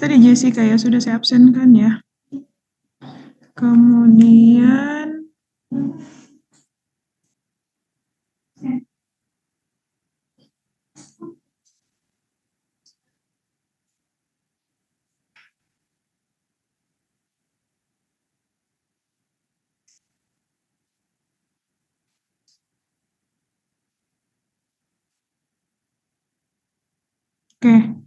Tadi Jessica ya sudah saya absenkan ya. Kemudian oke.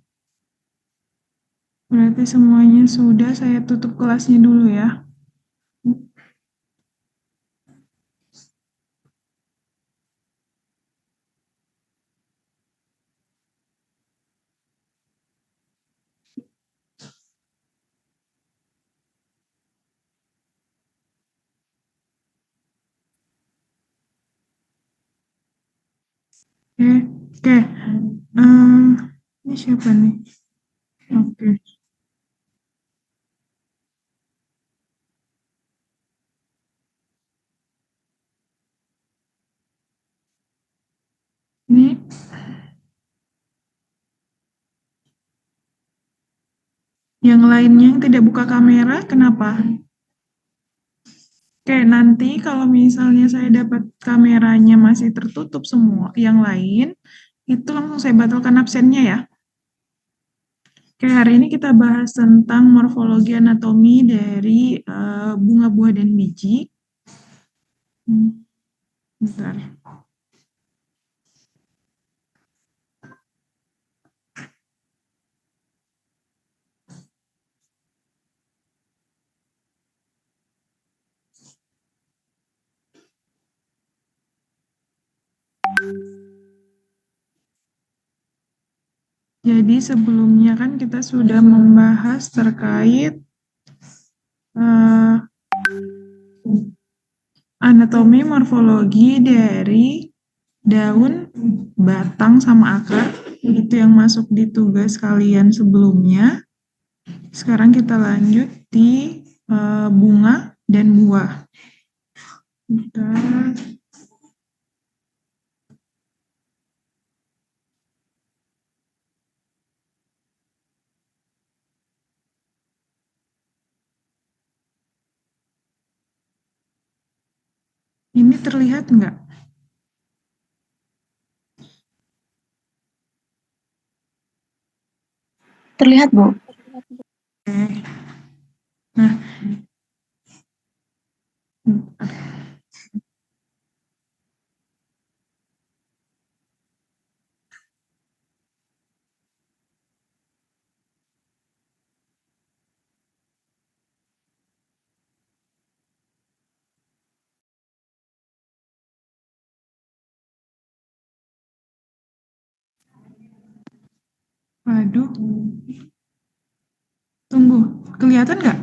Berarti semuanya sudah, saya tutup kelasnya dulu ya. Oke, oke. Ini siapa nih? Oke. Ini yang lainnya yang tidak buka kamera, kenapa? Oke, nanti kalau misalnya saya dapat kameranya masih tertutup semua, yang lain, itu langsung saya batalkan absennya ya. Oke, hari ini kita bahas tentang morfologi anatomi dari bunga, buah, dan biji. Bentar. Jadi sebelumnya kan kita sudah membahas terkait anatomi morfologi dari daun, batang, sama akar. Itu yang masuk di tugas kalian sebelumnya. Sekarang kita lanjut di bunga dan buah. Bentar. Ini terlihat nggak? Terlihat, Bu. Oke. Nah, waduh. Tunggu, kelihatan nggak?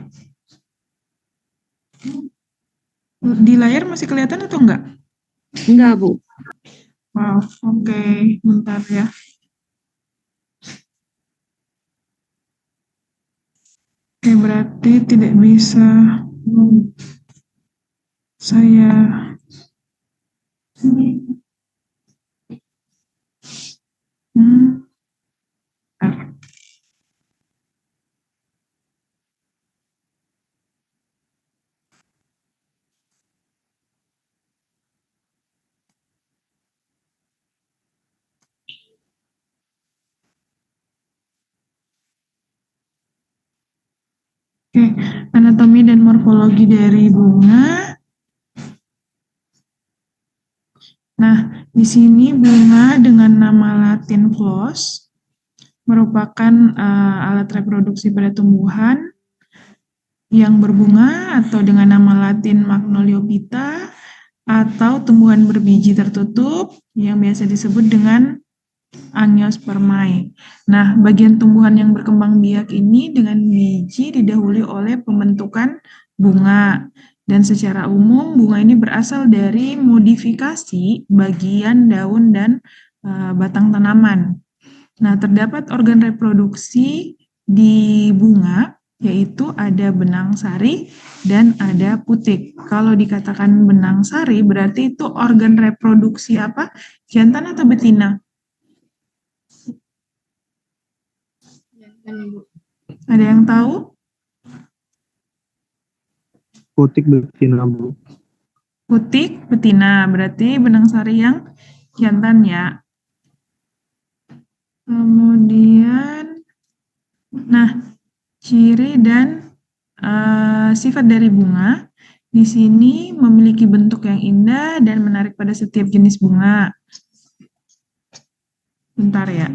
Di layar masih kelihatan atau enggak? Enggak, Bu. Wow, oke. Bentar ya. Oke, berarti tidak bisa saya bentar. Oke, anatomi dan morfologi dari bunga. Nah, di sini bunga dengan nama Latin Flos merupakan alat reproduksi pada tumbuhan yang berbunga atau dengan nama Latin Magnoliophyta, atau tumbuhan berbiji tertutup yang biasa disebut dengan Angiospermae. Nah, bagian tumbuhan yang berkembang biak ini dengan biji didahului oleh pembentukan bunga. Dan secara umum bunga ini berasal dari modifikasi bagian daun dan batang tanaman. Nah, terdapat organ reproduksi di bunga, yaitu ada benang sari dan ada putik. Kalau dikatakan benang sari, berarti itu organ reproduksi apa? Jantan atau betina? Jantan, Bu. Ada yang tahu? Putik betina, Bu. Putik, betina, berarti benang sari yang jantan ya. Kemudian, nah, ciri dan sifat dari bunga di sini memiliki bentuk yang indah dan menarik pada setiap jenis bunga. Bentar ya.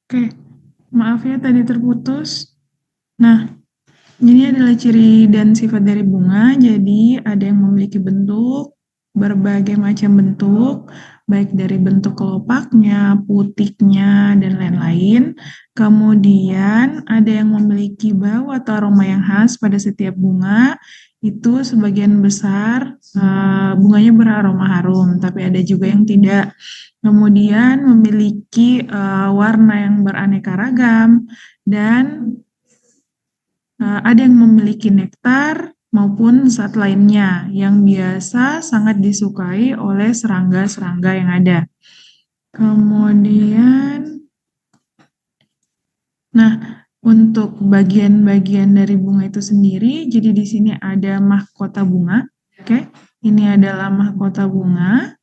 Oke, maaf ya tadi terputus. Nah, ini adalah ciri dan sifat dari bunga. Jadi ada yang memiliki bentuk, berbagai macam bentuk, baik dari bentuk kelopaknya, putiknya, dan lain-lain. Kemudian ada yang memiliki bau atau aroma yang khas pada setiap bunga. Itu sebagian besar bunganya beraroma harum, tapi ada juga yang tidak. Kemudian memiliki warna yang beraneka ragam dan ada yang memiliki nektar maupun zat lainnya yang biasa sangat disukai oleh serangga-serangga yang ada. Kemudian, nah, untuk bagian-bagian dari bunga itu sendiri, jadi di sini ada mahkota bunga. Oke, ini adalah mahkota bunga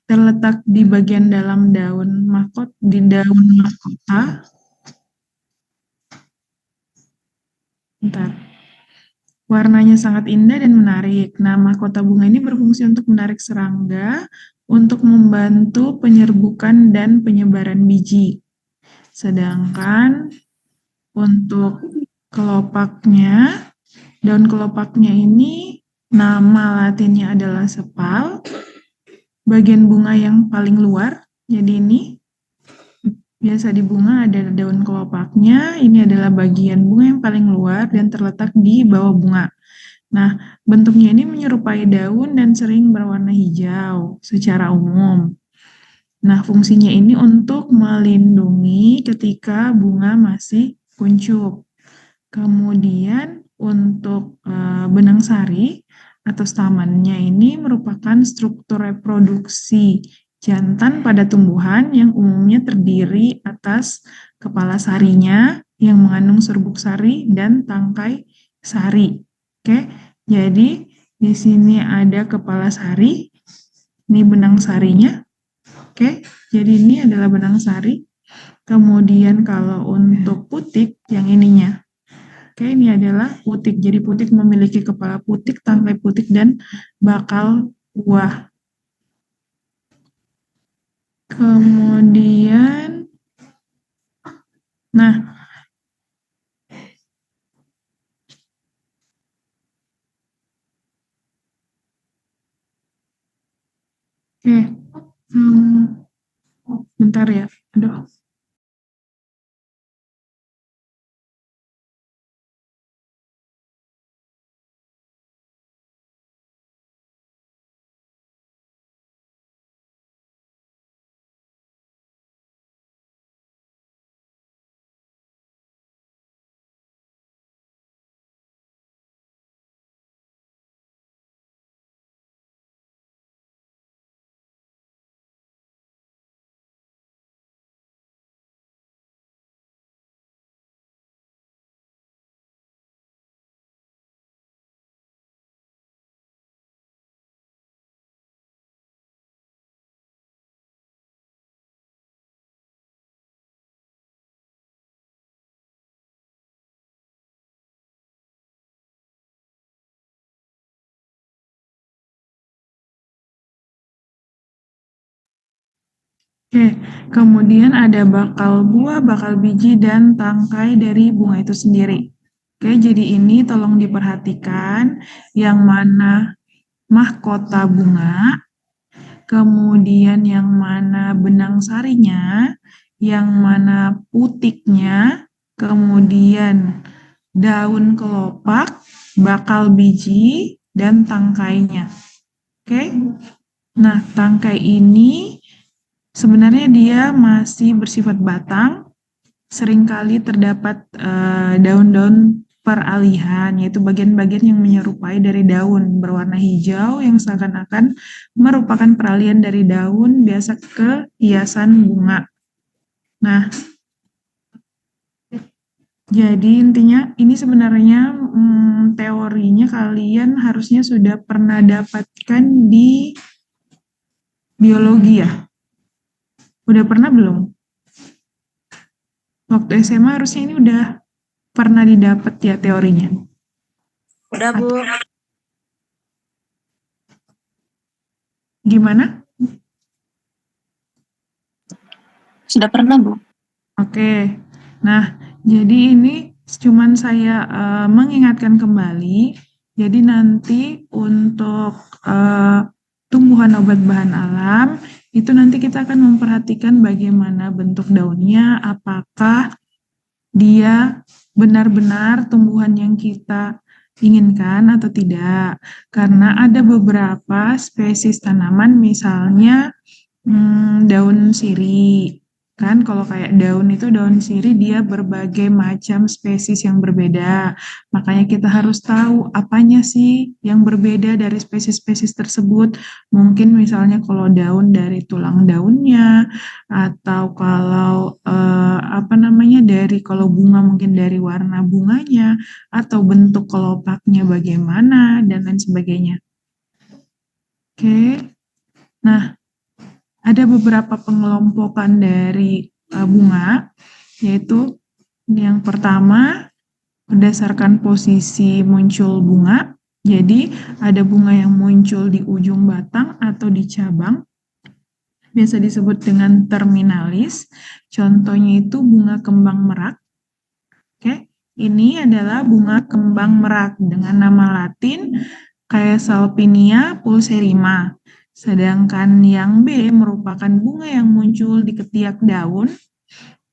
terletak di bagian dalam daun mahkota. Bentar. Warnanya sangat indah dan menarik. Nah, mahkota bunga ini berfungsi untuk menarik serangga untuk membantu penyerbukan dan penyebaran biji. Sedangkan untuk kelopaknya, daun kelopaknya ini nama latinnya adalah sepal. Bagian bunga yang paling luar, jadi ini Biasa di bunga ada daun kelopaknya, ini adalah bagian bunga yang paling luar dan terletak di bawah bunga. Nah, bentuknya ini menyerupai daun dan sering berwarna hijau secara umum. Nah, fungsinya ini untuk melindungi ketika bunga masih kuncup. Kemudian untuk benang sari atau stamennya ini merupakan struktur reproduksi jantan pada tumbuhan yang umumnya terdiri atas kepala sarinya yang mengandung serbuk sari dan tangkai sari. Oke, jadi di sini ada kepala sari, ini benang sarinya. Oke, jadi ini adalah benang sari. Kemudian kalau untuk putik yang ininya, oke, ini adalah putik. Jadi putik memiliki kepala putik, tangkai putik, dan bakal buah. Kemudian, nah, oke, bentar ya, aduh. Oke, kemudian ada bakal buah, bakal biji, dan tangkai dari bunga itu sendiri. Oke, jadi ini tolong diperhatikan yang mana mahkota bunga, kemudian yang mana benang sarinya, yang mana putiknya, kemudian daun kelopak, bakal biji, dan tangkainya. Oke, nah tangkai ini sebenarnya dia masih bersifat batang, seringkali terdapat daun-daun peralihan, yaitu bagian-bagian yang menyerupai dari daun berwarna hijau yang seakan-akan merupakan peralihan dari daun biasa ke hiasan bunga. Nah, jadi intinya ini sebenarnya teorinya kalian harusnya sudah pernah dapatkan di biologi ya. Udah pernah belum? Waktu SMA harusnya ini udah pernah didapat ya teorinya. Udah, Bu. Gimana? Sudah pernah, Bu. Oke. Nah, jadi ini cuman saya mengingatkan kembali. Jadi nanti untuk tumbuhan obat bahan alam itu nanti kita akan memperhatikan bagaimana bentuk daunnya, apakah dia benar-benar tumbuhan yang kita inginkan atau tidak. Karena ada beberapa spesies tanaman, misalnya daun sirih. Kan kalau kayak daun itu daun sirih dia berbagai macam spesies yang berbeda. Makanya kita harus tahu apanya sih yang berbeda dari spesies-spesies tersebut. Mungkin misalnya kalau daun dari tulang daunnya, atau kalau apa namanya dari kalau bunga mungkin dari warna bunganya, atau bentuk kelopaknya bagaimana dan lain sebagainya. Oke. Nah, ada beberapa pengelompokan dari bunga, yaitu yang pertama berdasarkan posisi muncul bunga. Jadi ada bunga yang muncul di ujung batang atau di cabang, biasa disebut dengan terminalis. Contohnya itu bunga kembang merak. Oke, ini adalah bunga kembang merak dengan nama Latin Caesalpinia pulserrima. Sedangkan yang B merupakan bunga yang muncul di ketiak daun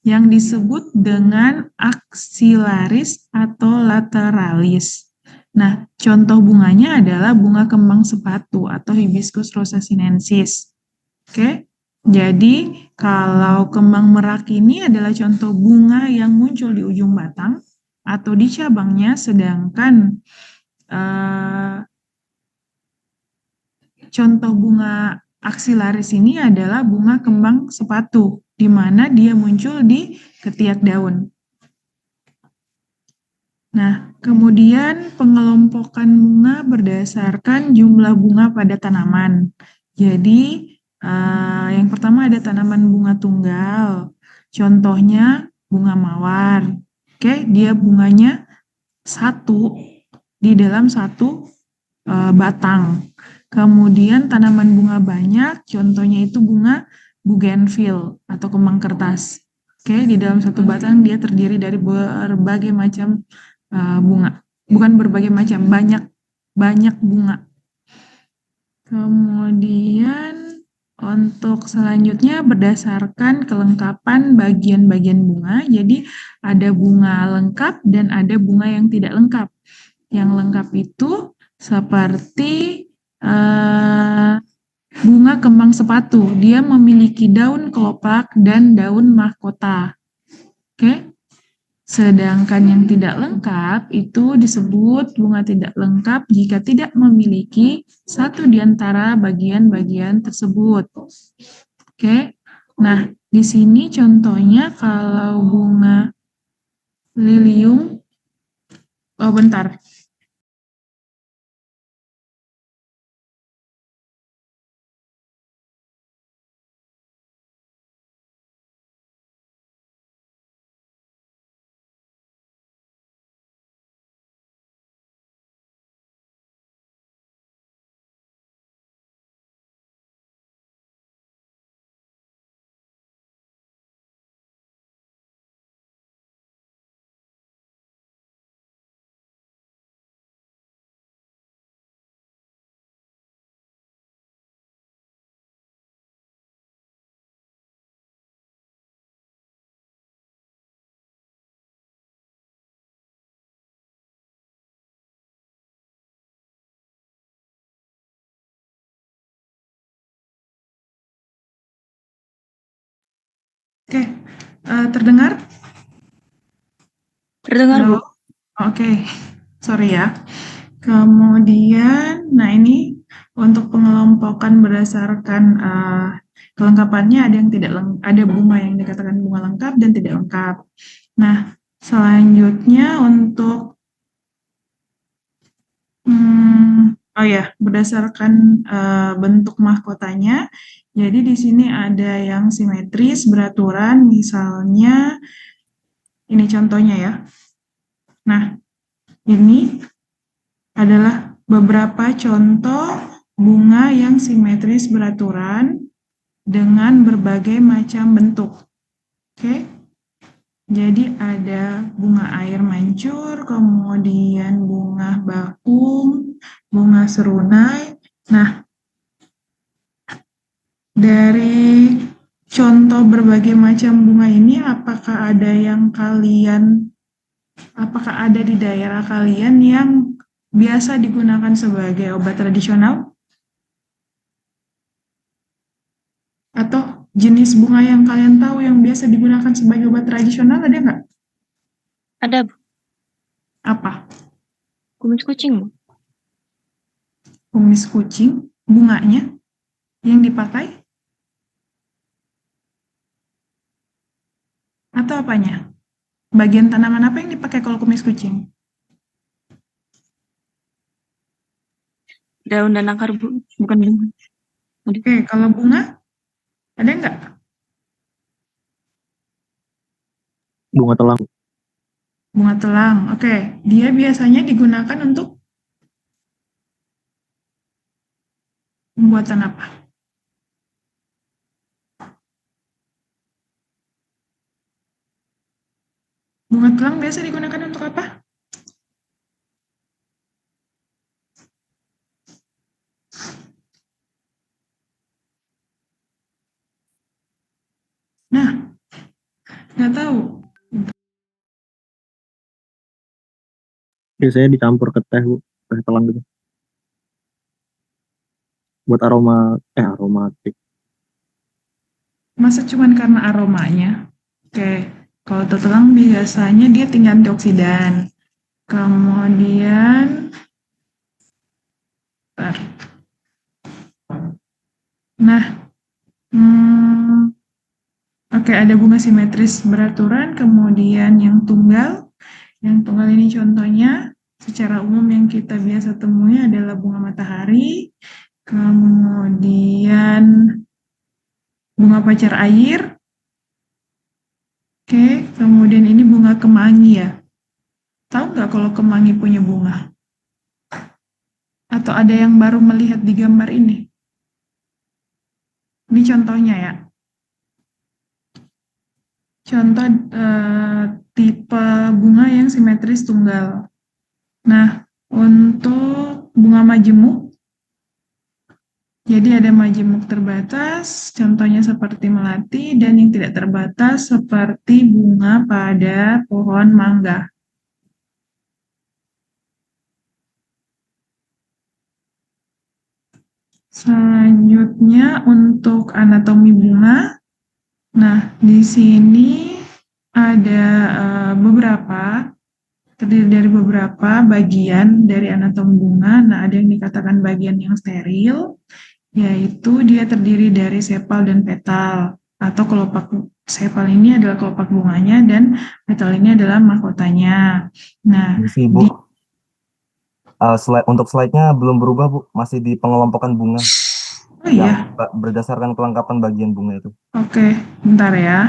yang disebut dengan aksilaris atau lateralis. Nah, contoh bunganya adalah bunga kembang sepatu atau Hibiscus rosa sinensis. Oke, jadi kalau kembang merak ini adalah contoh bunga yang muncul di ujung batang atau di cabangnya, sedangkan contoh bunga aksilaris ini adalah bunga kembang sepatu, di mana dia muncul di ketiak daun. Nah, kemudian pengelompokan bunga berdasarkan jumlah bunga pada tanaman. Jadi, yang pertama ada tanaman bunga tunggal. Contohnya bunga mawar. Oke, dia bunganya satu di dalam satu batang. Kemudian tanaman bunga banyak, contohnya itu bunga bougainville atau kembang kertas. Oke, di dalam satu batang dia terdiri dari berbagai macam bunga. Bukan berbagai macam, banyak bunga. Kemudian untuk selanjutnya berdasarkan kelengkapan bagian-bagian bunga, jadi ada bunga lengkap dan ada bunga yang tidak lengkap. Yang lengkap itu seperti bunga kembang sepatu, dia memiliki daun kelopak dan daun mahkota. Oke? Sedangkan yang tidak lengkap itu disebut bunga tidak lengkap jika tidak memiliki satu di antara bagian-bagian tersebut. Oke? Nah, di sini contohnya kalau bunga lilium, oh bentar. Oke, terdengar? Terdengar, Bu. Halo? Oke, sorry ya. Kemudian, nah ini untuk pengelompokan berdasarkan kelengkapannya ada yang tidak ada bunga yang dikatakan bunga lengkap dan tidak lengkap. Nah, selanjutnya untuk oh ya, berdasarkan bentuk mahkotanya. Jadi di sini ada yang simetris, beraturan, misalnya ini contohnya ya. Nah, ini adalah beberapa contoh bunga yang simetris beraturan dengan berbagai macam bentuk. Oke, jadi ada bunga air mancur, kemudian bunga bakung, bunga serunai. Nah, dari contoh berbagai macam bunga ini, apakah ada di daerah kalian yang biasa digunakan sebagai obat tradisional? Atau jenis bunga yang kalian tahu yang biasa digunakan sebagai obat tradisional ada nggak? Ada, Bu. Apa? Kumis kucing, Bu. Kumis kucing, bunganya yang dipakai? Atau apanya? Bagian tanaman apa yang dipakai kalau kumis kucing? Daun dan akar, Bu. Bukan bunga. Oke, kalau bunga ada nggak? Bunga telang. Bunga telang. Oke, dia biasanya digunakan untuk pembuatan apa? Bunga telang biasa digunakan untuk apa? Nah, Nggak tahu. Biasanya dicampur ke teh, Bu. Teh telang gitu. Buat aromatik. Masa cuman karena aromanya? Oke, kalau tetelang biasanya dia tinggi antioksidan. Kemudian, bentar. Nah, oke, ada bunga simetris beraturan, kemudian yang tunggal. Yang tunggal ini contohnya, secara umum yang kita biasa temui adalah bunga matahari, kemudian bunga pacar air, oke, kemudian ini bunga kemangi ya. Tahu nggak kalau kemangi punya bunga? Atau ada yang baru melihat di gambar ini? Ini contohnya ya. Contoh tipe bunga yang simetris tunggal. Nah, untuk bunga majemuk, jadi ada majemuk terbatas, contohnya seperti melati, dan yang tidak terbatas seperti bunga pada pohon mangga. Selanjutnya untuk anatomi bunga. Nah, di sini ada terdiri dari beberapa bagian dari anatomi bunga. Nah, ada yang dikatakan bagian yang steril, yaitu dia terdiri dari sepal dan petal, atau kelopak sepal ini adalah kelopak bunganya dan petal ini adalah mahkotanya. Nah, Misi, Bu. Untuk slide-nya belum berubah, Bu. Masih di pengelompokan bunga. oh iya, Berdasarkan kelengkapan bagian bunga itu. oke, bentar ya.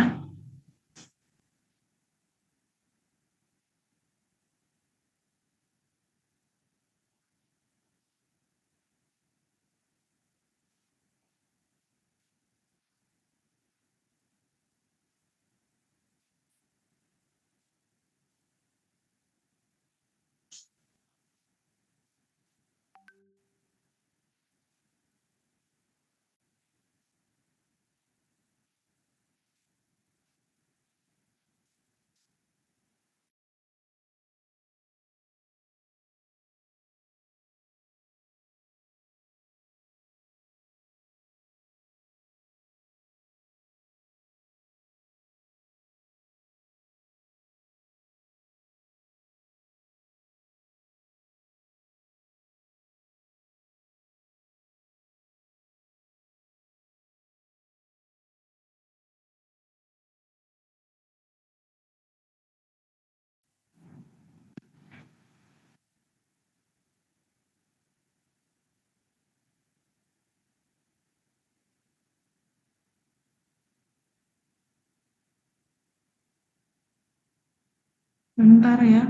Bentar ya.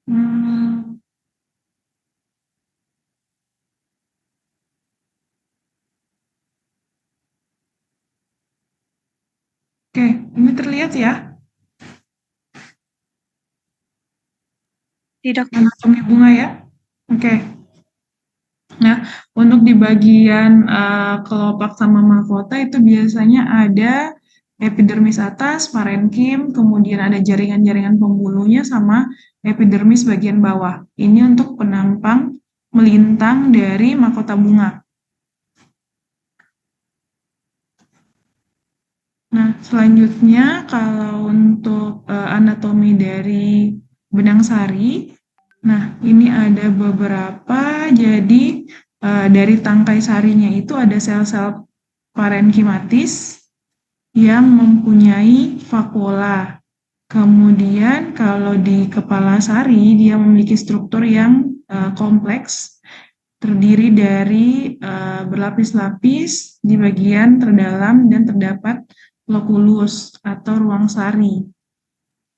Hmm, oke, ini terlihat ya Tidak. anatomi bunga ya. Oke. Nah, untuk di bagian kelopak sama mahkota itu biasanya ada epidermis atas, parenkim, kemudian ada jaringan-jaringan pembuluhnya sama epidermis bagian bawah. Ini untuk penampang melintang dari mahkota bunga. Nah, selanjutnya kalau untuk anatomi dari benang sari, nah ini ada beberapa, jadi dari tangkai sarinya itu ada sel-sel parenkimatis yang mempunyai vakuola. Kemudian kalau di kepala sari dia memiliki struktur yang kompleks, terdiri dari berlapis-lapis di bagian terdalam dan terdapat lokulus atau ruang sari.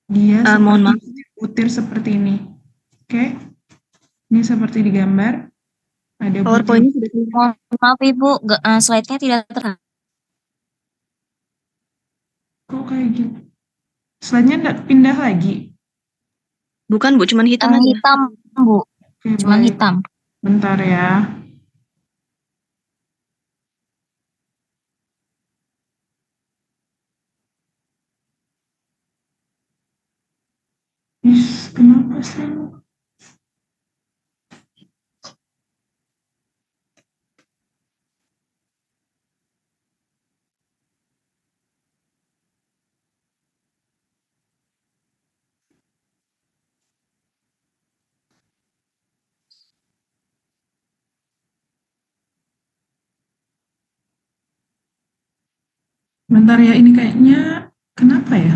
Dia Mohon maaf. seperti butir seperti ini. Oke, ini seperti di gambar. Ada butir. PowerPoint-nya sudah selesai. Mohon maaf Ibu, slide-nya tidak terlihat. Kok kayak gitu? Slide-nya enggak pindah lagi? Bukan, Bu, cuman hitam Yang aja. hitam, Bu. Oke, Cuma baik. hitam. Bentar ya. Apa sih? Bentar ya, ini kayaknya kenapa ya?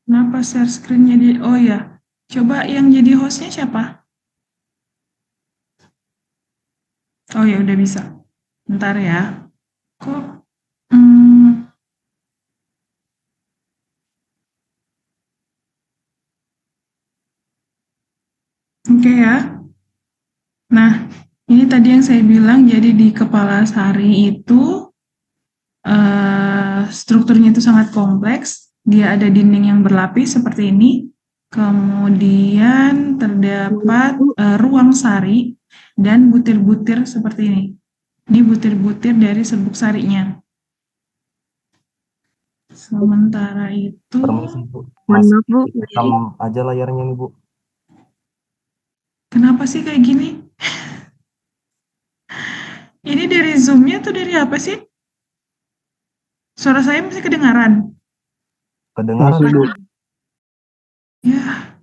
Kenapa share screen-nya di... Oh ya, coba yang jadi hostnya siapa? Oh ya, udah bisa. Bentar ya. Kok... Hmm, oke ya. Nah, ini tadi yang saya bilang, jadi di kepala Sari itu strukturnya itu sangat kompleks. Dia ada dinding yang berlapis seperti ini. Kemudian terdapat ruang sari dan butir-butir seperti ini. Ini butir-butir dari serbuk sarinya. Sementara itu, Permisi Bu. Mohon maaf, Bu. Rekam aja layarnya nih Bu. kenapa sih kayak gini? Ini dari Zoom-nya atau dari apa sih? Suara saya masih kedengaran? Kedengaran Masih, Bu. Ya,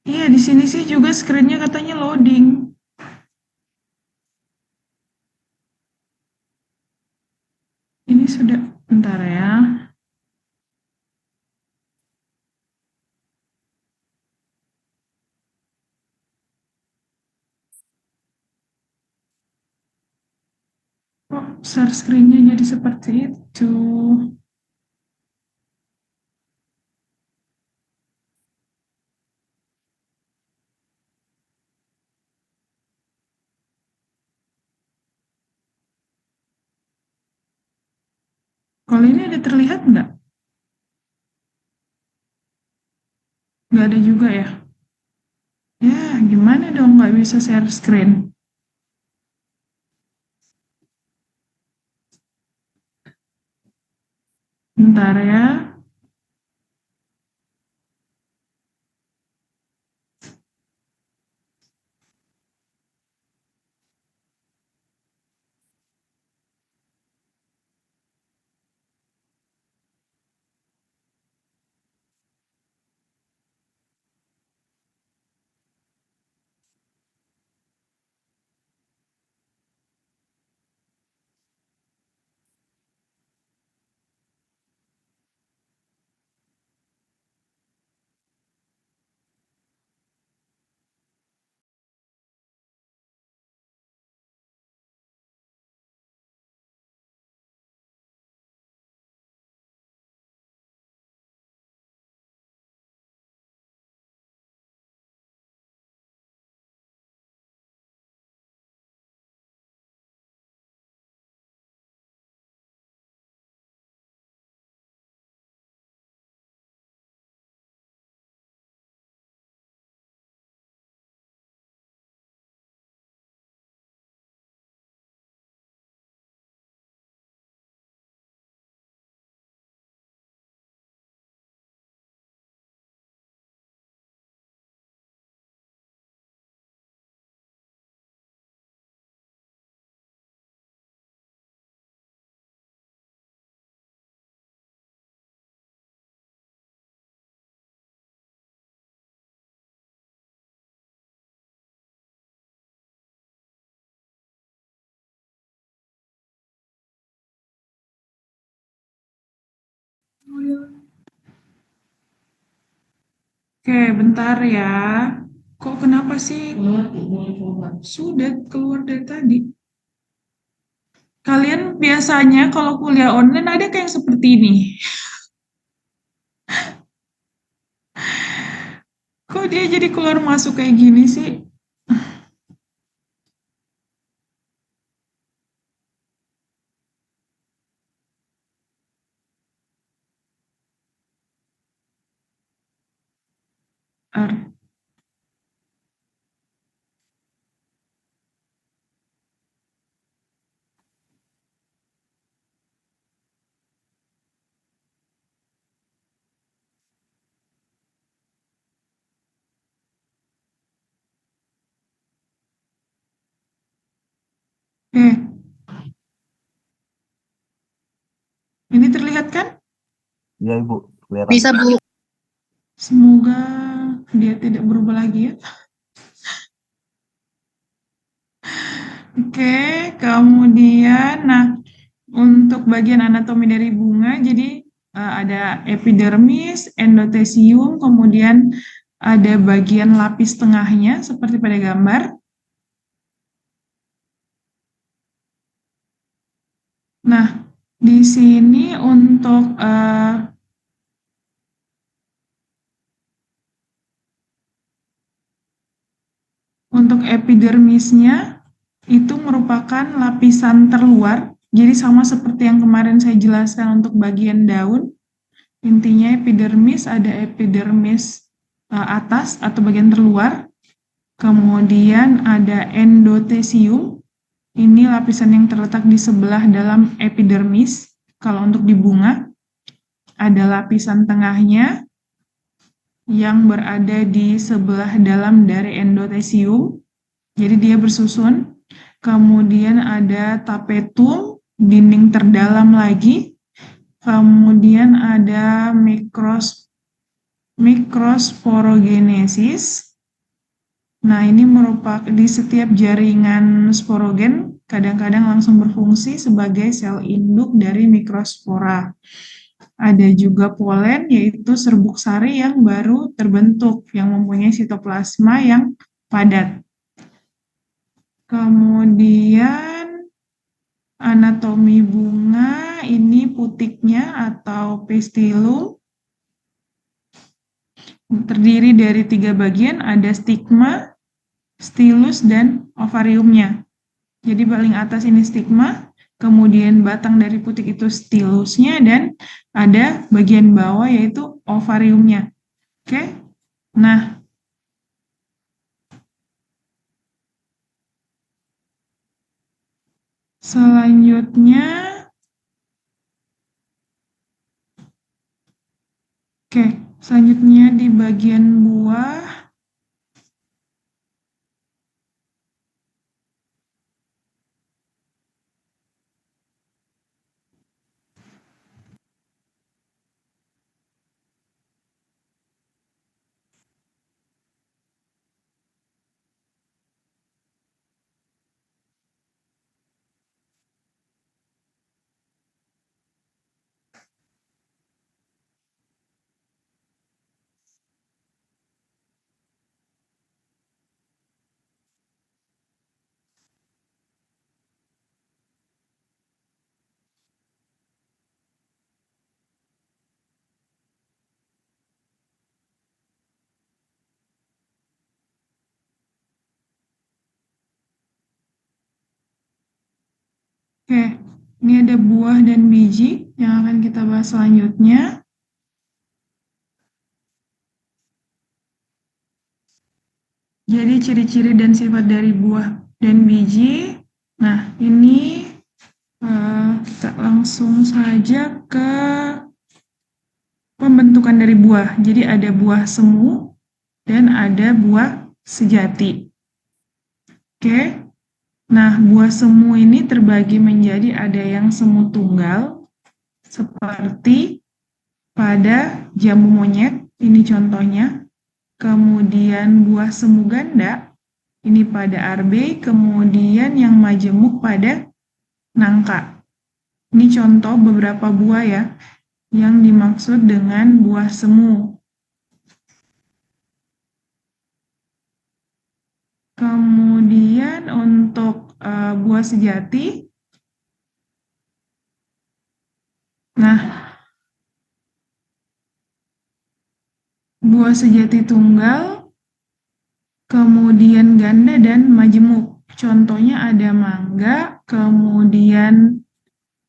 iya di sini sih juga screen-nya katanya loading. Ini sudah, bentar ya. Kok share screen-nya jadi seperti itu? Kalau ini ada terlihat nggak? Nggak ada juga ya? Ya, gimana dong nggak bisa share screen? Bentar ya. Oke, bentar ya. Kok kenapa sih? Sudah keluar dari tadi. Kalian biasanya kalau kuliah online ada kayak yang seperti ini? Kok dia jadi keluar masuk kayak gini sih? Ar- Eh, ini terlihat kan? Iya Ibu, kelihatan. Bisa, Bu. Semoga dia tidak berubah lagi ya. Oke, kemudian, nah untuk bagian anatomi dari bunga, jadi ada epidermis, endotesium, kemudian ada bagian lapis tengahnya seperti pada gambar. Nah, di sini untuk epidermisnya itu merupakan lapisan terluar. Jadi sama seperti yang kemarin saya jelaskan untuk bagian daun. Intinya epidermis ada epidermis atas atau bagian terluar. Kemudian ada endotesium. Ini lapisan yang terletak di sebelah dalam epidermis. Kalau untuk di bunga ada lapisan tengahnya yang berada di sebelah dalam dari endotesium. Jadi dia bersusun. Kemudian ada tapetum, dinding terdalam lagi. Kemudian ada mikrosporogenesis. Nah, ini merupakan di setiap jaringan sporogen kadang-kadang langsung berfungsi sebagai sel induk dari mikrospora. Ada juga polen, yaitu serbuk sari yang baru terbentuk, yang mempunyai sitoplasma yang padat. Kemudian anatomi bunga, ini putiknya atau pistilum. Terdiri dari 3 bagian, ada stigma, stilus, dan ovariumnya. Jadi paling atas ini stigma, kemudian batang dari putik itu stilusnya, dan ada bagian bawah yaitu ovariumnya. Oke, nah selanjutnya, di bagian buah. Oke, ini ada buah dan biji yang akan kita bahas selanjutnya. Jadi ciri-ciri dan sifat dari buah dan biji. Nah, ini kita langsung saja ke pembentukan dari buah. Jadi ada buah semu dan ada buah sejati. Oke. Nah, buah semu ini terbagi menjadi ada yang semu tunggal seperti pada jambu monyet, ini contohnya. Kemudian buah semu ganda, ini pada arbe, kemudian yang majemuk pada nangka. Ini contoh beberapa buah ya, yang dimaksud dengan buah semu. Kemudian untuk buah sejati, nah buah sejati tunggal, kemudian ganda dan majemuk. Contohnya ada mangga, kemudian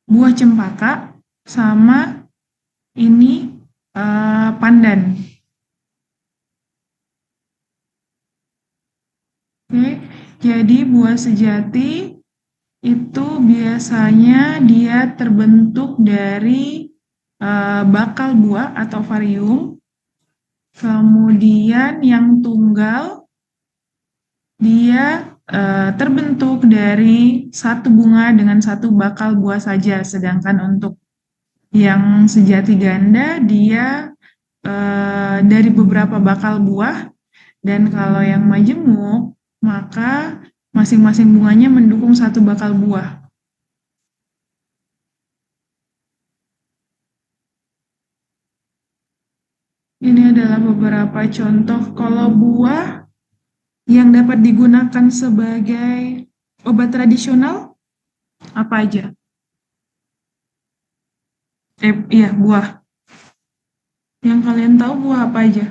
buah cempaka, sama ini pandan. Oke, jadi buah sejati itu biasanya dia terbentuk dari bakal buah atau varium. Kemudian yang tunggal dia terbentuk dari satu bunga dengan satu bakal buah saja, sedangkan untuk yang sejati ganda dia dari beberapa bakal buah, dan kalau yang majemuk maka masing-masing bunganya mendukung satu bakal buah. Ini adalah beberapa contoh kalau buah yang dapat digunakan sebagai obat tradisional apa aja? Iya, buah. Yang kalian tahu buah apa aja?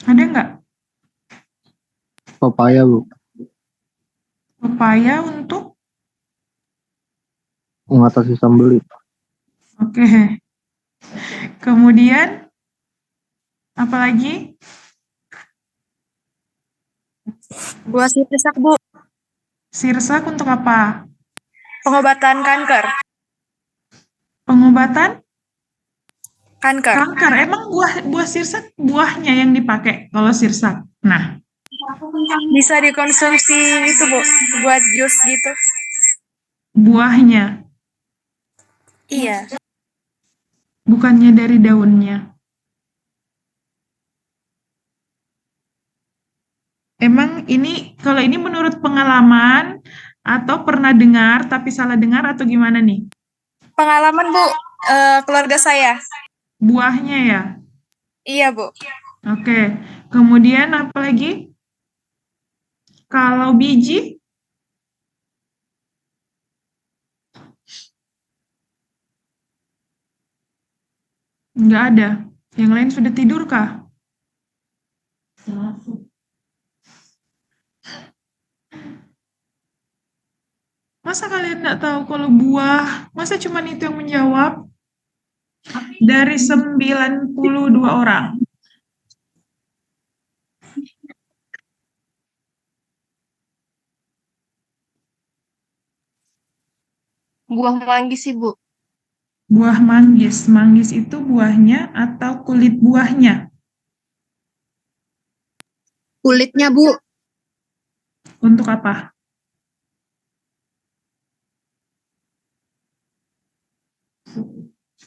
Ada nggak? Papaya, Bu. Pepaya untuk? Mengatasi sembelit. Oke. Kemudian apa lagi? Buah sirsak, Bu. Sirsak untuk apa? Pengobatan kanker. Pengobatan Kanker. kanker. Emang buah sirsak buahnya yang dipakai kalau sirsak. Nah, Bisa dikonsumsi itu, Bu. Buat jus gitu. buahnya, Iya. bukannya dari daunnya. Emang ini, kalau ini menurut pengalaman atau pernah dengar tapi salah dengar atau gimana nih? Pengalaman, Bu. Keluarga saya. Buahnya ya? Iya, Bu. Oke. Kemudian apa lagi? Kalau biji? Nggak ada. Yang lain sudah tidur kah? Masa kalian nggak tahu kalau buah? Masa cuma itu yang menjawab? Dari 92 orang. Buah manggis sih, Bu. Buah manggis. Manggis itu buahnya atau kulit buahnya? Kulitnya, Bu. Untuk apa?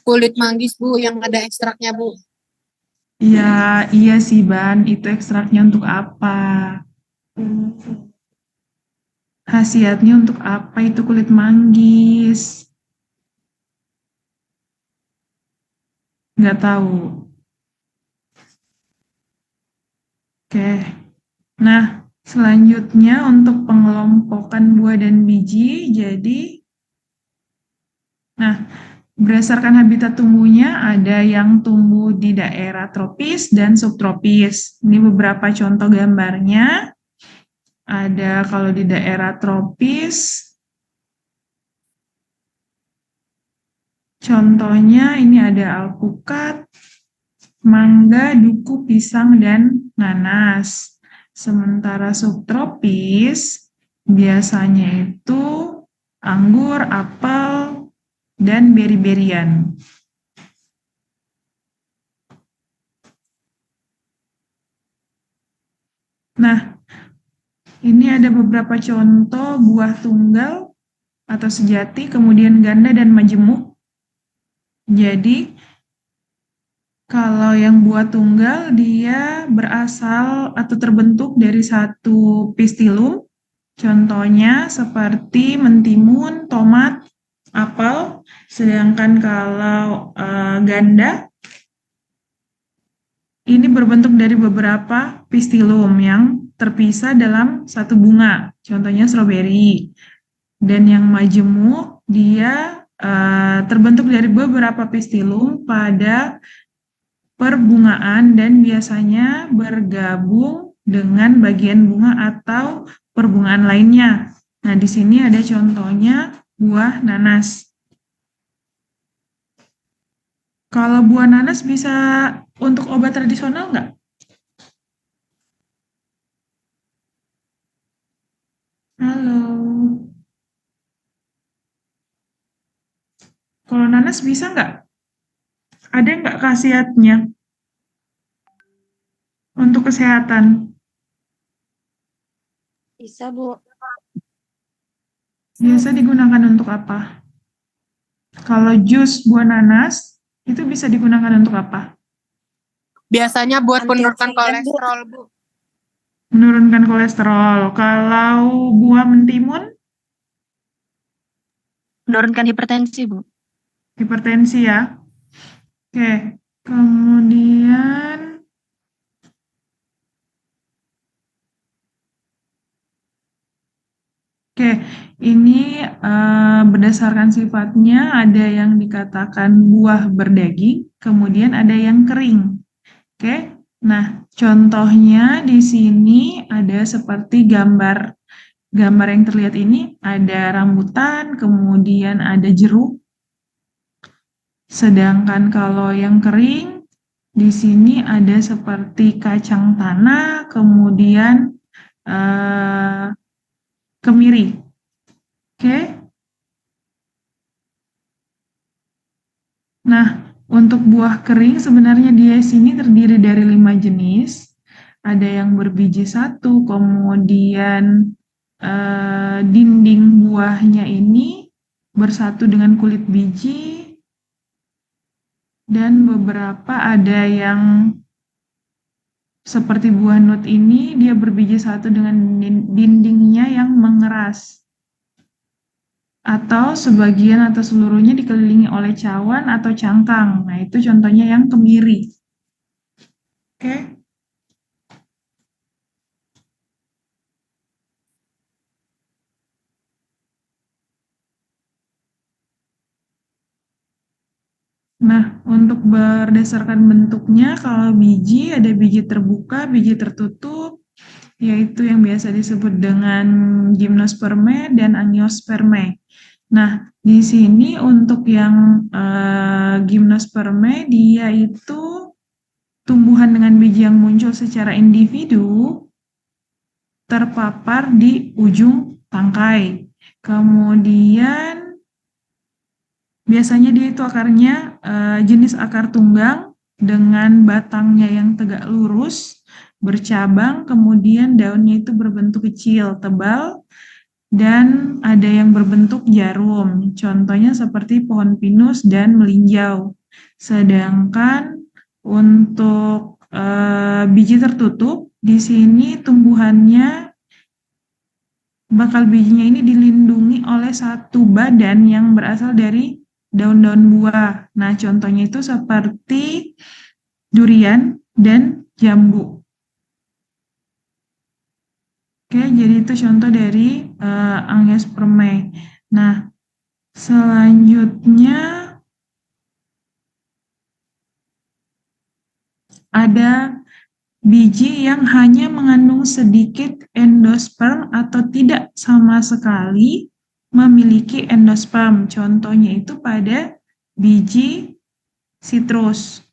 Kulit manggis, Bu, yang ada ekstraknya, Bu. Ya, iya sih, Ban. Itu ekstraknya untuk apa? Khasiatnya untuk apa itu kulit manggis? Nggak tahu. Oke. Nah, selanjutnya untuk pengelompokan buah dan biji, berdasarkan habitat tumbuhnya ada yang tumbuh di daerah tropis dan subtropis. Ini beberapa contoh gambarnya. Ada kalau di daerah tropis, contohnya ini ada alpukat, mangga, duku, pisang, dan nanas. Sementara subtropis biasanya itu anggur, apel, dan beri-berian. Nah, ini ada beberapa contoh buah tunggal atau sejati, kemudian ganda dan majemuk. Jadi, kalau yang buah tunggal dia berasal atau terbentuk dari satu pistilum, contohnya seperti mentimun, tomat, apel. Sedangkan kalau ganda ini berbentuk dari beberapa pistilum yang terpisah dalam satu bunga, contohnya stroberi. Dan yang majemuk, dia terbentuk dari beberapa pistilum pada perbungaan dan biasanya bergabung dengan bagian bunga atau perbungaan lainnya. Nah, di sini ada contohnya buah nanas. Kalau buah nanas bisa untuk obat tradisional nggak? Halo. Kalau nanas bisa nggak? Ada nggak khasiatnya untuk kesehatan? Bisa, Bu. Biasa digunakan untuk apa? Kalau jus buah nanas, itu bisa digunakan untuk apa? Biasanya buat penurunkan Antioksidan, Bu. kolesterol, Bu. Menurunkan kolesterol. Kalau buah mentimun, Menurunkan hipertensi, Bu. hipertensi ya. Oke, kemudian ini berdasarkan sifatnya ada yang dikatakan buah berdaging, kemudian ada yang kering. Oke, nah contohnya di sini ada seperti gambar yang terlihat ini, ada rambutan, kemudian ada jeruk. Sedangkan kalau yang kering, di sini ada seperti kacang tanah, kemudian kemiri. Oke. Nah, untuk buah kering sebenarnya di sini terdiri dari 5 jenis. Ada yang berbiji satu, kemudian dinding buahnya ini bersatu dengan kulit biji, dan beberapa ada yang seperti buah nut ini, dia berbiji satu dengan dindingnya yang mengeras. Atau sebagian atau seluruhnya dikelilingi oleh cawan atau cangkang. Nah, itu contohnya yang kemiri. Oke. Nah, untuk berdasarkan bentuknya, kalau biji, ada biji terbuka, biji tertutup, yaitu yang biasa disebut dengan gimnosperme dan angiosperme. Nah, di sini untuk yang gimnosperme, dia itu tumbuhan dengan biji yang muncul secara individu terpapar di ujung tangkai. Kemudian biasanya dia itu akarnya jenis akar tunggang dengan batangnya yang tegak lurus, bercabang, kemudian daunnya itu berbentuk kecil, tebal, dan ada yang berbentuk jarum. Contohnya seperti pohon pinus dan melinjau. Sedangkan untuk biji tertutup, di sini tumbuhannya bakal bijinya ini dilindungi oleh satu badan yang berasal dari daun-daun buah. Nah, contohnya itu seperti durian dan jambu. Oke, jadi itu contoh dari angiospermae. Nah, selanjutnya ada biji yang hanya mengandung sedikit endosperm atau tidak sama sekali memiliki endosperm. Contohnya itu pada biji sitrus.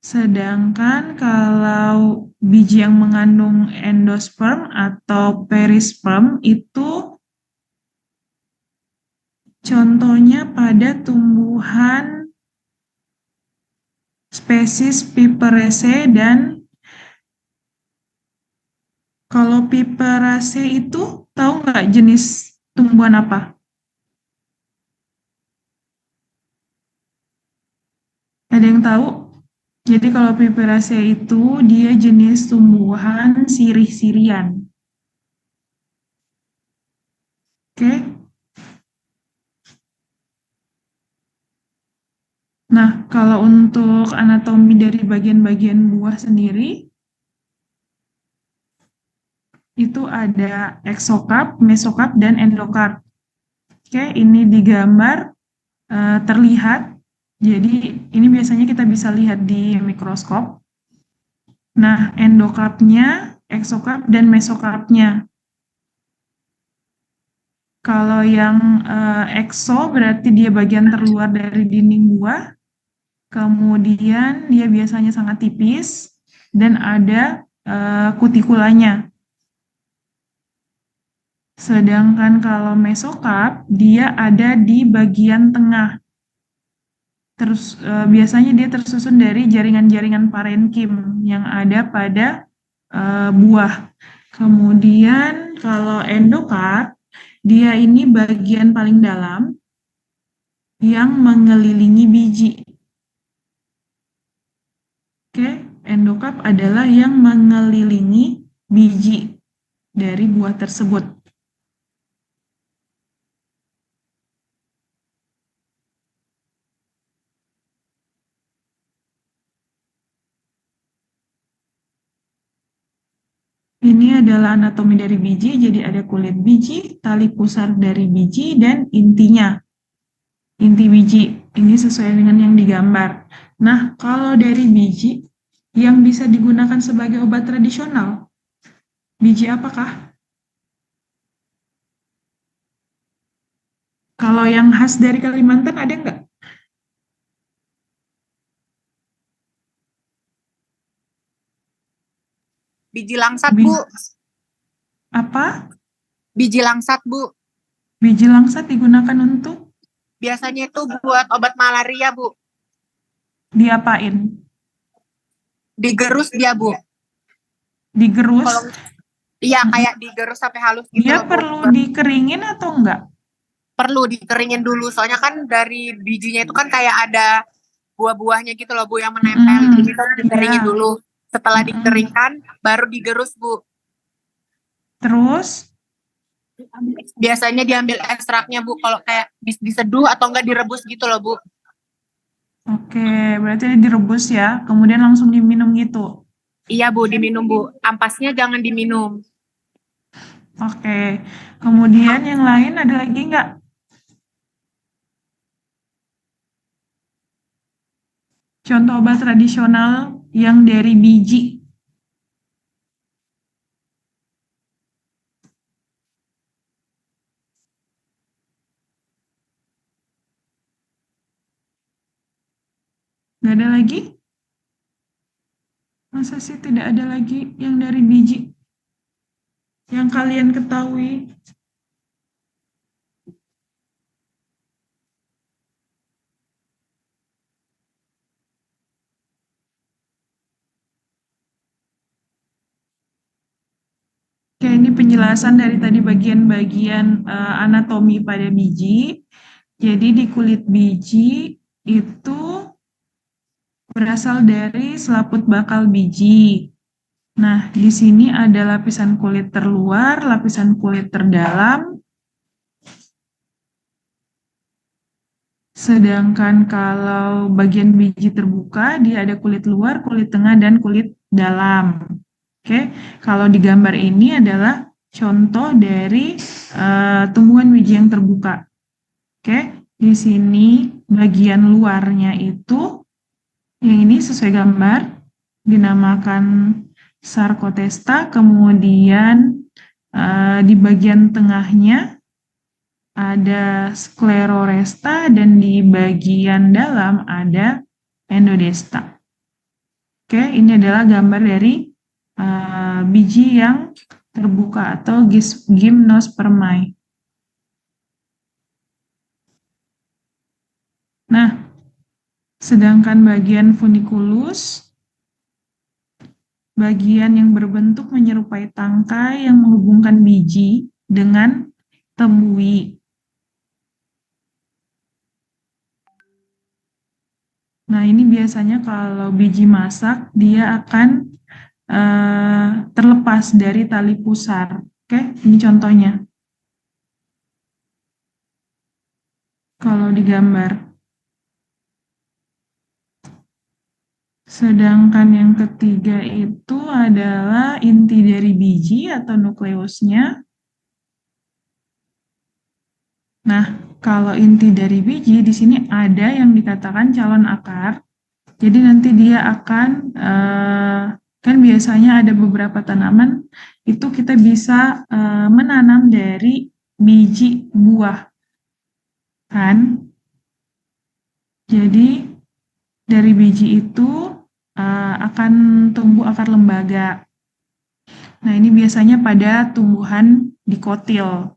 Sedangkan kalau biji yang mengandung endosperm atau perisperm itu contohnya pada tumbuhan spesies Piperaceae, dan kalau Piperaceae itu tahu nggak jenis tumbuhan apa? Ada yang tahu? Jadi kalau Piperaceae itu dia jenis tumbuhan sirih-sirian. Oke. Nah, kalau untuk anatomi dari bagian-bagian buah sendiri, itu ada eksokarp, mesokarp, dan endokarp. Oke, ini di gambar terlihat. Jadi ini biasanya kita bisa lihat di mikroskop. Nah, endokarpnya, eksokarp, dan mesokarpnya. Kalau yang ekso berarti dia bagian terluar dari dinding buah. Kemudian dia biasanya sangat tipis dan ada kutikulanya. Sedangkan kalau mesokarp, dia ada di bagian tengah. Terus biasanya dia tersusun dari jaringan-jaringan parenkim yang ada pada buah. Kemudian kalau endokarp, dia ini bagian paling dalam yang mengelilingi biji. Oke, endokarp adalah yang mengelilingi biji dari buah tersebut. Ini adalah anatomi dari biji, jadi ada kulit biji, tali pusar dari biji, dan intinya. Inti biji, ini sesuai dengan yang digambar. Nah, kalau dari biji, yang bisa digunakan sebagai obat tradisional, biji apakah? Kalau yang khas dari Kalimantan ada nggak? Biji langsat, Bi- Bu. Apa? Biji langsat, Bu. Biji langsat digunakan untuk Biasanya itu buat obat malaria, Bu. diapain? Digerus dia, Bu. Digerus? Kalau iya kayak digerus sampai halus gitu Dia loh, Bu. perlu dikeringin atau enggak? Perlu dikeringin dulu. Soalnya kan dari bijinya itu kan kayak ada buah-buahnya gitu loh, Bu, yang menempel. Jadi kan dikeringin Ya. dulu. Setelah dikeringkan, baru digerus, Bu. Terus? Biasanya diambil ekstraknya, Bu. Kalau kayak diseduh atau enggak direbus gitu loh, Bu. Oke, berarti direbus ya, kemudian langsung diminum gitu. Iya, Bu, diminum, Bu. Ampasnya jangan diminum. Oke, kemudian yang lain ada lagi nggak? Contoh obat tradisional yang dari biji. Nggak ada lagi? Masa sih tidak ada lagi yang dari biji? Yang kalian ketahui? Oke, ini penjelasan dari tadi bagian-bagian anatomi pada biji. Jadi di kulit biji itu berasal dari selaput bakal biji. Nah, di sini ada lapisan kulit terluar, lapisan kulit terdalam. Sedangkan kalau bagian biji terbuka, dia ada kulit luar, kulit tengah, dan kulit dalam. Oke, kalau di gambar ini adalah contoh dari tumbuhan biji yang terbuka. Oke, di sini bagian luarnya itu, yang ini sesuai gambar, dinamakan sarkotesta, kemudian di bagian tengahnya ada skleroresta, dan di bagian dalam ada endodesta. Oke, ini adalah gambar dari biji yang terbuka atau gymnospermae. Nah, sedangkan bagian funiculus, bagian yang berbentuk menyerupai tangkai yang menghubungkan biji dengan temui. Nah, ini biasanya kalau biji masak, dia akan terlepas dari tali pusar. Oke, ini contohnya. Kalau digambar. Sedangkan yang ketiga itu adalah inti dari biji atau nukleusnya. Nah, kalau inti dari biji di sini ada yang dikatakan calon akar. Jadi nanti dia akan kan biasanya ada beberapa tanaman itu kita bisa menanam dari biji buah, kan? Jadi dari biji itu akan tumbuh akar lembaga. Nah, ini biasanya pada tumbuhan dikotil.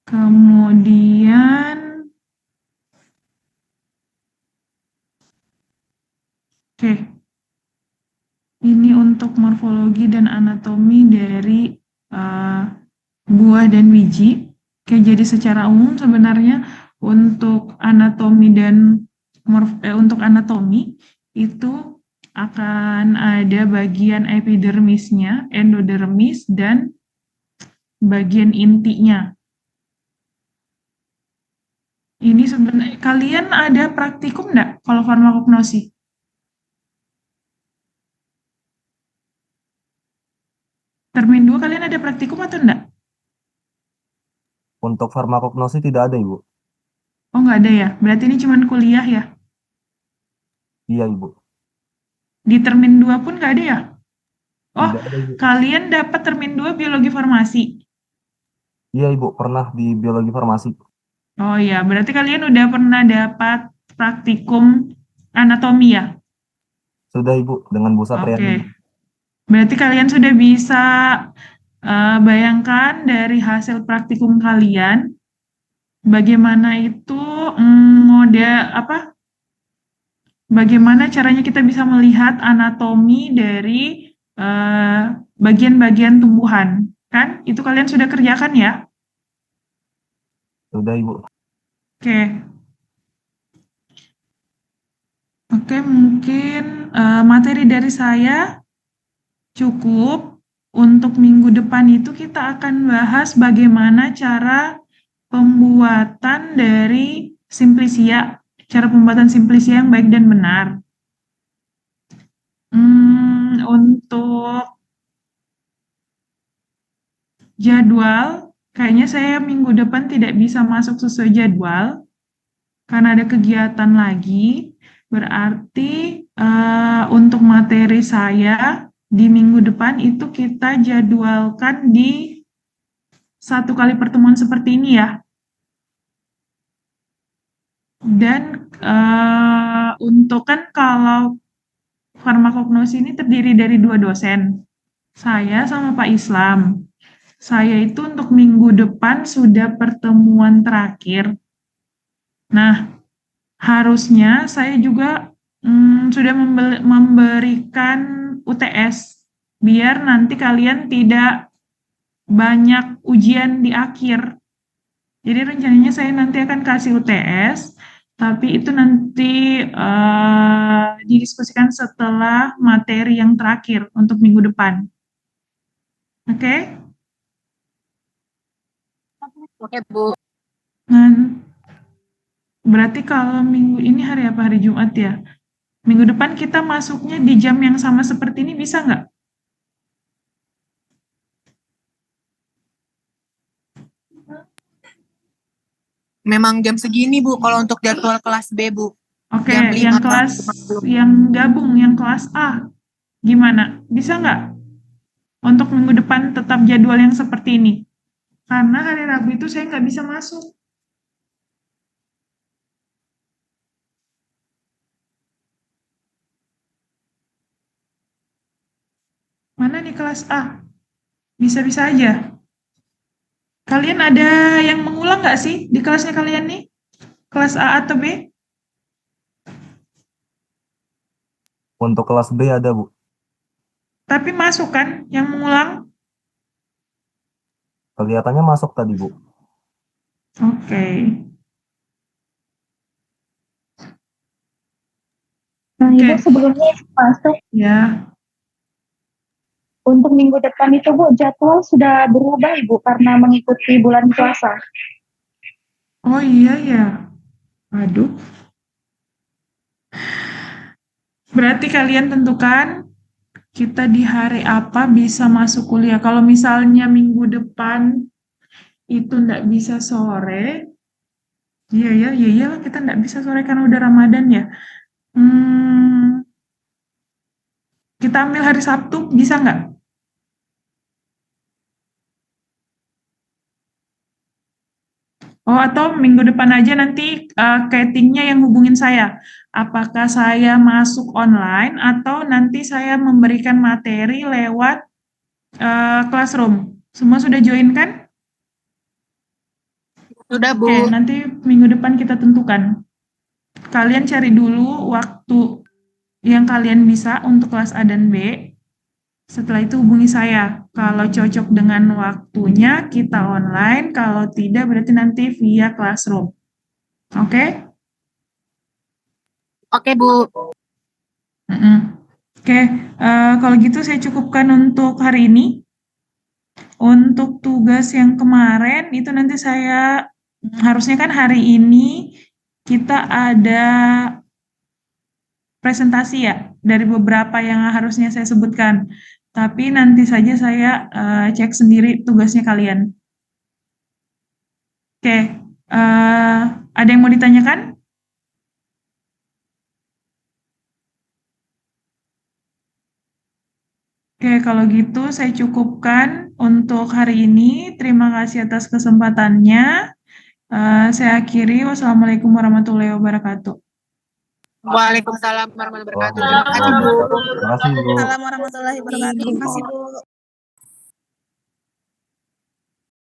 Kemudian, oke, ini untuk morfologi dan anatomi dari buah dan biji. Oke, jadi secara umum sebenarnya untuk anatomi dan untuk anatomi itu akan ada bagian epidermisnya, endodermis, dan bagian intinya. Ini sebenarnya kalian ada praktikum enggak kalau farmakognosi? Termin 2 kalian ada praktikum atau enggak? Untuk farmakognosi tidak ada, Ibu. Oh, enggak ada ya? Berarti ini cuma kuliah ya? Iya, Ibu. Di termin 2 pun enggak ada ya? Oh, Tidak ada, Ibu. kalian dapat termin 2 biologi farmasi? Iya, Ibu. Pernah di biologi farmasi. Oh ya, berarti kalian udah pernah dapat praktikum anatomi ya? Sudah, Ibu, dengan Bu Oke. Satriani. Berarti kalian sudah bisa bayangkan dari hasil praktikum kalian bagaimana itu bagaimana caranya kita bisa melihat anatomi dari bagian-bagian tumbuhan, kan? Itu kalian sudah kerjakan ya? Sudah, Ibu. Oke. Oke, mungkin materi dari saya cukup. Untuk minggu depan itu kita akan bahas bagaimana cara pembuatan dari simplisia, cara pembuatan simplisia yang baik dan benar. Untuk jadwal, kayaknya saya minggu depan tidak bisa masuk sesuai jadwal, karena ada kegiatan lagi. Berarti untuk materi saya di minggu depan itu kita jadwalkan di 1 kali pertemuan seperti ini ya. Dan untuk kan kalau farmakognosi ini terdiri dari 2 dosen, saya sama Pak Islam. Saya itu untuk minggu depan sudah pertemuan terakhir. Nah, harusnya saya juga sudah memberikan UTS, biar nanti kalian tidak banyak ujian di akhir. Jadi rencananya saya nanti akan kasih UTS, tapi itu nanti didiskusikan setelah materi yang terakhir untuk minggu depan. Oke? Oke, Bu. Berarti kalau minggu ini hari apa? Hari Jumat ya? Minggu depan kita masuknya di jam yang sama seperti ini bisa nggak? Memang jam segini, Bu, kalau untuk jadwal kelas B, Bu. Oke, Jam 5 yang kelas, yang gabung, yang kelas A, gimana? Bisa nggak? Untuk minggu depan tetap jadwal yang seperti ini. Karena hari Rabu itu saya nggak bisa masuk. Mana nih kelas A? Bisa-bisa aja. Kalian ada yang mengulang nggak sih di kelasnya kalian nih? Kelas A atau B? Untuk kelas B ada, Bu. Tapi masuk kan yang mengulang? Kelihatannya masuk tadi, Bu. Oke. Nah, Ibu sebelumnya masuk. Ya. Untuk minggu depan itu, Bu, jadwal sudah berubah, Ibu, karena mengikuti bulan puasa. Oh iya ya. Aduh. Berarti kalian tentukan kita di hari apa bisa masuk kuliah. Kalau misalnya minggu depan itu nggak bisa sore, iya iyalah kita nggak bisa sore karena udah Ramadan ya. Kita ambil hari Sabtu, bisa nggak? Oh, atau minggu depan aja nanti castingnya yang hubungin saya. Apakah saya masuk online atau nanti saya memberikan materi lewat classroom? Semua sudah join kan? Sudah, Bu. Oke, nanti minggu depan kita tentukan. Kalian cari dulu waktu yang kalian bisa untuk kelas A dan B. Setelah itu hubungi saya. Kalau cocok dengan waktunya, kita online. Kalau tidak, berarti nanti via classroom. Oke? Oke, Bu. Oke, kalau gitu saya cukupkan untuk hari ini. Untuk tugas yang kemarin, itu nanti saya, harusnya kan hari ini kita ada presentasi ya, dari beberapa yang harusnya saya sebutkan. Tapi nanti saja saya cek sendiri tugasnya kalian. Oke, ada yang mau ditanyakan? Oke, kalau gitu saya cukupkan untuk hari ini. Terima kasih atas kesempatannya. Saya akhiri. Wassalamualaikum warahmatullahi wabarakatuh. Waalaikumsalam warahmatullahi wabarakatuh. Terima kasih, Bu. Terima kasih, Bu. Assalamualaikum warahmatullahi wabarakatuh. Terima kasih, Bu.